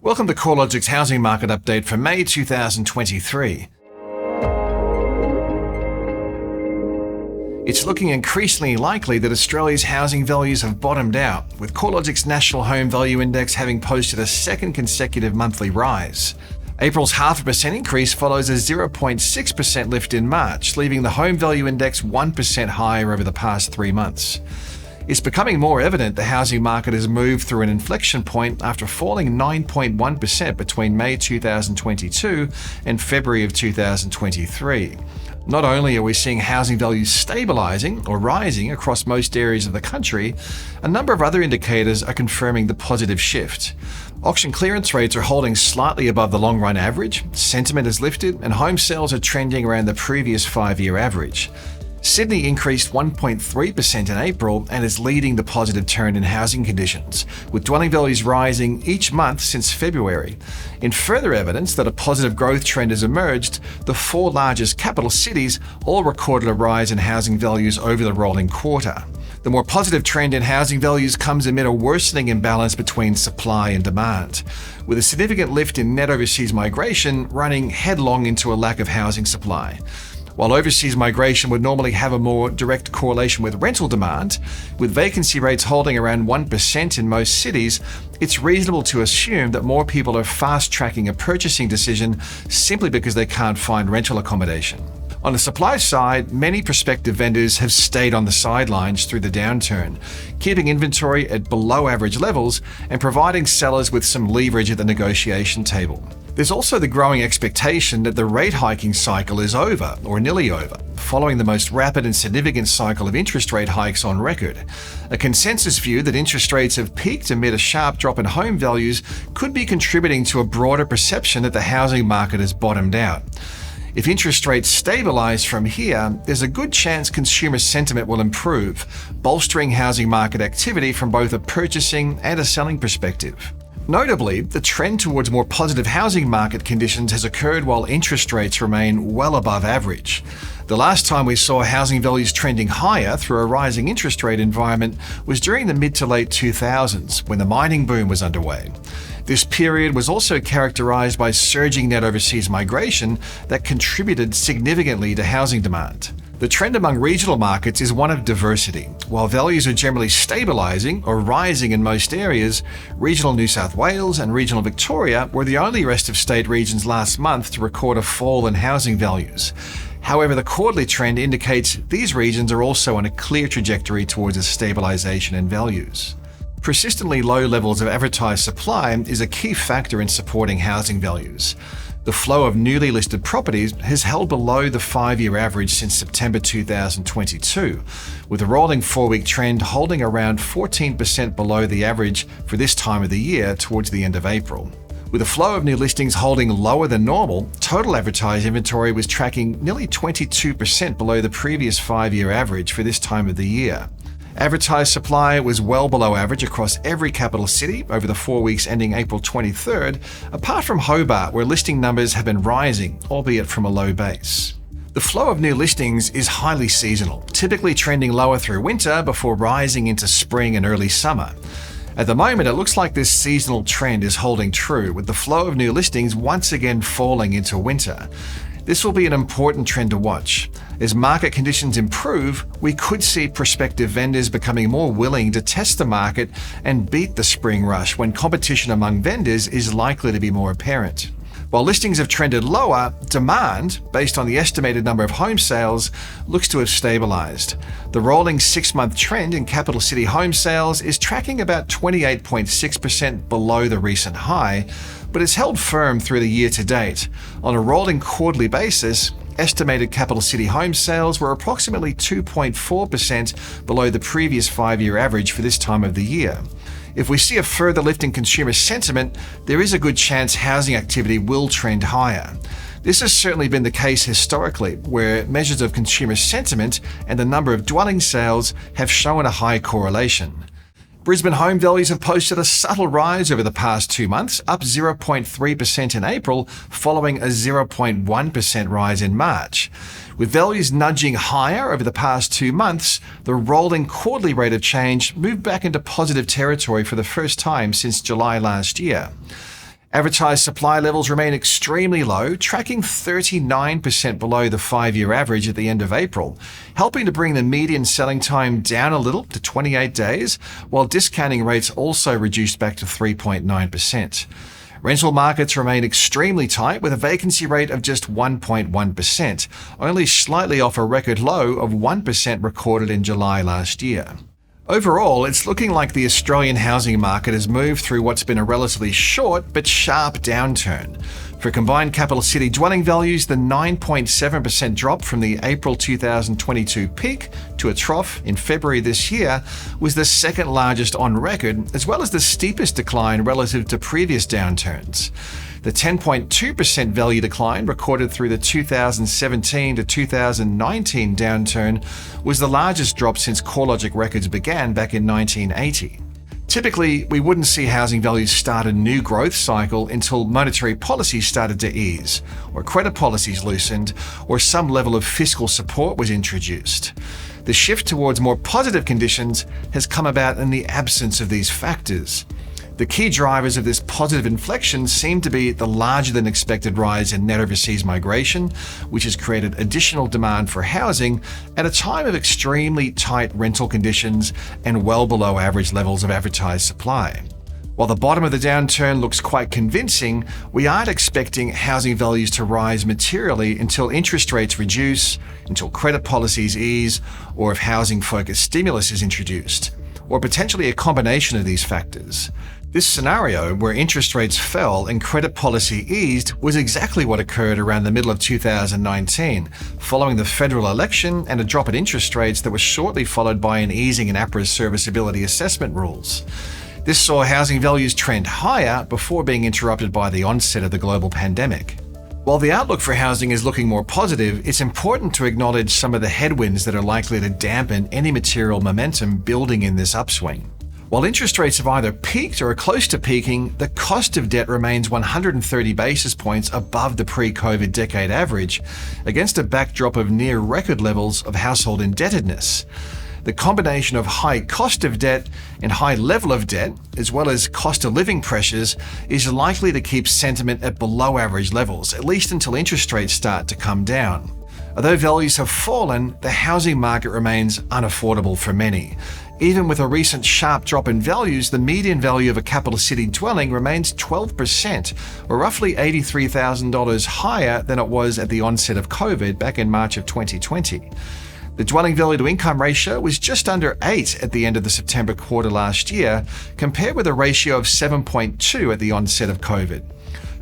Welcome to CoreLogic's housing market update for May 2023. It's looking increasingly likely that Australia's housing values have bottomed out, with CoreLogic's National Home Value Index having posted a second consecutive monthly rise. April's 0.5% increase follows a 0.6% lift in March, leaving the Home Value Index 1% higher over the past 3 months. It's becoming more evident the housing market has moved through an inflection point after falling 9.1% between May 2022 and February of 2023. Not only are we seeing housing values stabilising or rising across most areas of the country, a number of other indicators are confirming the positive shift. Auction clearance rates are holding slightly above the long-run average, sentiment has lifted, and home sales are trending around the previous 5-year average. Sydney increased 1.3% in April and is leading the positive turn in housing conditions, with dwelling values rising each month since February. In further evidence that a positive growth trend has emerged, the 4 largest capital cities all recorded a rise in housing values over the rolling quarter. The more positive trend in housing values comes amid a worsening imbalance between supply and demand, with a significant lift in net overseas migration running headlong into a lack of housing supply. While overseas migration would normally have a more direct correlation with rental demand, with vacancy rates holding around 1% in most cities, it's reasonable to assume that more people are fast-tracking a purchasing decision simply because they can't find rental accommodation. On the supply side, many prospective vendors have stayed on the sidelines through the downturn, keeping inventory at below-average levels and providing sellers with some leverage at the negotiation table. There's also the growing expectation that the rate hiking cycle is over, or nearly over, following the most rapid and significant cycle of interest rate hikes on record. A consensus view that interest rates have peaked amid a sharp drop in home values could be contributing to a broader perception that the housing market has bottomed out. If interest rates stabilise from here, there's a good chance consumer sentiment will improve, bolstering housing market activity from both a purchasing and a selling perspective. Notably, the trend towards more positive housing market conditions has occurred while interest rates remain well above average. The last time we saw housing values trending higher through a rising interest rate environment was during the mid to late 2000s, when the mining boom was underway. This period was also characterised by surging net overseas migration that contributed significantly to housing demand. The trend among regional markets is one of diversity. While values are generally stabilising or rising in most areas, regional New South Wales and regional Victoria were the only rest of state regions last month to record a fall in housing values. However, the quarterly trend indicates these regions are also on a clear trajectory towards a stabilisation in values. Persistently low levels of advertised supply is a key factor in supporting housing values. The flow of newly listed properties has held below the 5-year average since September 2022, with the rolling 4-week trend holding around 14% below the average for this time of the year towards the end of April. With the flow of new listings holding lower than normal, total advertised inventory was tracking nearly 22% below the previous 5-year average for this time of the year. Advertised supply was well below average across every capital city over the 4 weeks ending April 23rd, apart from Hobart, where listing numbers have been rising, albeit from a low base. The flow of new listings is highly seasonal, typically trending lower through winter before rising into spring and early summer. At the moment, it looks like this seasonal trend is holding true, with the flow of new listings once again falling into winter. This will be an important trend to watch. As market conditions improve, we could see prospective vendors becoming more willing to test the market and beat the spring rush when competition among vendors is likely to be more apparent. While listings have trended lower, demand, based on the estimated number of home sales, looks to have stabilised. The rolling 6-month trend in capital city home sales is tracking about 28.6% below the recent high, but it's held firm through the year to date. On a rolling quarterly basis, estimated capital city home sales were approximately 2.4% below the previous 5-year average for this time of the year. If we see a further lift in consumer sentiment, there is a good chance housing activity will trend higher. This has certainly been the case historically, where measures of consumer sentiment and the number of dwelling sales have shown a high correlation. Brisbane home values have posted a subtle rise over the past 2 months, up 0.3% in April, following a 0.1% rise in March. With values nudging higher over the past 2 months, the rolling quarterly rate of change moved back into positive territory for the first time since July last year. Advertised supply levels remain extremely low, tracking 39% below the 5-year average at the end of April, helping to bring the median selling time down a little to 28 days, while discounting rates also reduced back to 3.9%. Rental markets remain extremely tight with a vacancy rate of just 1.1%, only slightly off a record low of 1% recorded in July last year. Overall, it's looking like the Australian housing market has moved through what's been a relatively short but sharp downturn. For combined capital city dwelling values, the 9.7% drop from the April 2022 peak to a trough in February this year was the second largest on record, as well as the steepest decline relative to previous downturns. The 10.2% value decline recorded through the 2017 to 2019 downturn was the largest drop since CoreLogic records began back in 1980. Typically, we wouldn't see housing values start a new growth cycle until monetary policy started to ease, or credit policies loosened, or some level of fiscal support was introduced. The shift towards more positive conditions has come about in the absence of these factors. The key drivers of this positive inflection seem to be the larger than expected rise in net overseas migration, which has created additional demand for housing at a time of extremely tight rental conditions and well below average levels of advertised supply. While the bottom of the downturn looks quite convincing, we aren't expecting housing values to rise materially until interest rates reduce, until credit policies ease, or if housing-focused stimulus is introduced, or potentially a combination of these factors. This scenario, where interest rates fell and credit policy eased, was exactly what occurred around the middle of 2019, following the federal election and a drop in interest rates that was shortly followed by an easing in APRA's serviceability assessment rules. This saw housing values trend higher before being interrupted by the onset of the global pandemic. While the outlook for housing is looking more positive, it's important to acknowledge some of the headwinds that are likely to dampen any material momentum building in this upswing. While interest rates have either peaked or are close to peaking, the cost of debt remains 130 basis points above the pre-COVID decade average, against a backdrop of near record levels of household indebtedness. The combination of high cost of debt and high level of debt, as well as cost of living pressures, is likely to keep sentiment at below average levels, at least until interest rates start to come down. Although values have fallen, the housing market remains unaffordable for many. Even with a recent sharp drop in values, the median value of a capital city dwelling remains 12%, or roughly $83,000 higher than it was at the onset of COVID back in March of 2020. The dwelling value to income ratio was just under 8 at the end of the September quarter last year, compared with a ratio of 7.2 at the onset of COVID.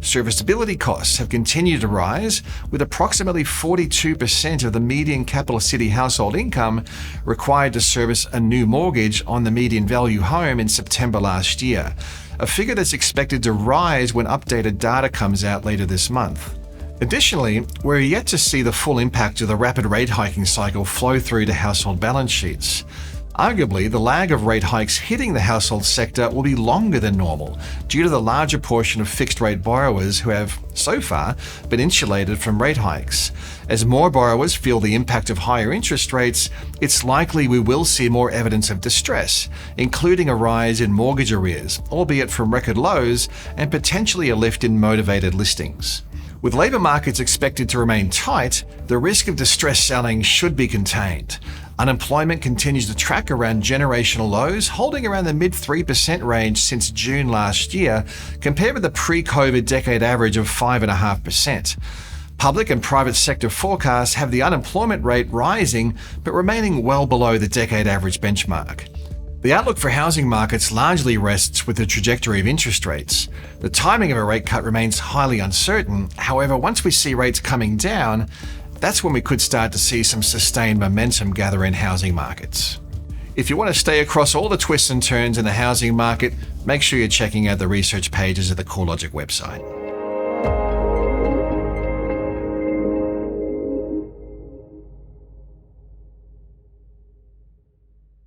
Serviceability costs have continued to rise, with approximately 42% of the median capital city household income required to service a new mortgage on the median value home in September last year, a figure that's expected to rise when updated data comes out later this month. Additionally, we're yet to see the full impact of the rapid rate hiking cycle flow through to household balance sheets. Arguably, the lag of rate hikes hitting the household sector will be longer than normal due to the larger portion of fixed-rate borrowers who have, so far, been insulated from rate hikes. As more borrowers feel the impact of higher interest rates, it's likely we will see more evidence of distress, including a rise in mortgage arrears, albeit from record lows, and potentially a lift in motivated listings. With labour markets expected to remain tight, the risk of distress selling should be contained. Unemployment continues to track around generational lows, holding around the mid-3% range since June last year, compared with the pre-COVID decade average of 5.5%. Public and private sector forecasts have the unemployment rate rising, but remaining well below the decade average benchmark. The outlook for housing markets largely rests with the trajectory of interest rates. The timing of a rate cut remains highly uncertain. However, once we see rates coming down, that's when we could start to see some sustained momentum gather in housing markets. If you want to stay across all the twists and turns in the housing market, make sure you're checking out the research pages of the CoreLogic website.